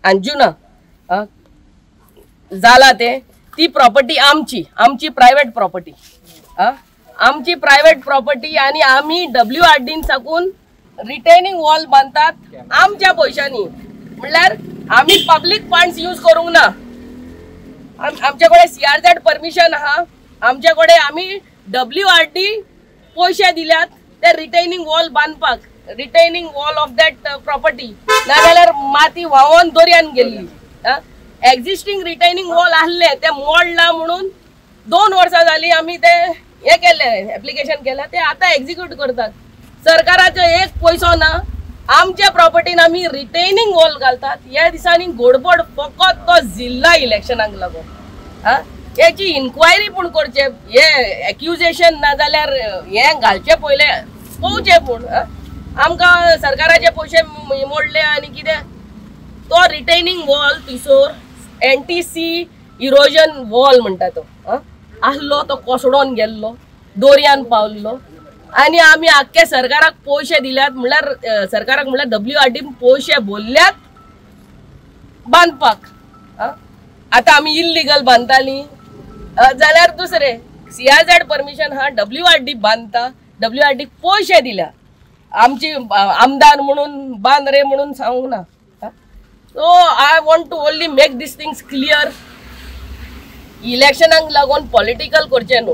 अंजुना जाला ते ती प्रॉपर्टी आमची प्रायव्हेट प्रॉपर्टी आमची प्रायव्हेट प्रॉपर्टी आणि आम्ही WRDन साकून रिटेनिंग वॉल बांधतात आमच्या पैशांनी म्हणल्यार आम्ही पब्लिक फंड्स यूज करूंक ना आमच्याकडे CRZ परमिशन आहा आमच्याकडे आम्ही WRD पैसे दिल्यात ते रिटेनिंग वॉल बांधपाक retaining wall of that property नाजाल्यार माती व्हांवून दर्यान गेल्ली एक्झिस्टिंग रिटेनिंग वॉल आहले ते मोडला म्हणून 2 वर्सां जाली आम्ही ते हे केले ऍप्लिकेशन केलं ते आता एक्झिक्यूट करतात सरकाराचो एक पैसो ना आमच्या प्रॉपर्टीन आम्ही रिटेनिंग वॉल घालतात या दिसांनी घोडपड फकत तो जिल्हा इलेक्शनाक लागून याची इन्क्वायरी पण करचे हे एक्युजेशन ना जाल्यार हे घालचे पहिले पोवचे पण आमकां सरकाराचे पैसे मोडले आणि कितें तो रिटेनिंग वॉल थिसोर NTC इरोजन वॉल म्हणटा तो आहलो तो कोसडोन गेल्लो दोर्यान पावल्लो आणि आम्ही आख्खे सरकाराक पैसे दिल्यात म्हणल्यार सरकाराक म्हणल्यार WRDन पैसे बोलल्यात बांधपाक आता आम्ही इल्लीगल बांधताली जाल्यार दुसरे CRZ परमिशन हा WRD बांधता WRD पैसे दिल्या आमची आमदार म्हणून बांध रे म्हणून सांगूंक ना so I want to only make this things clear इलेक्शनाक लागून पॉलिटिकल करचे न्हू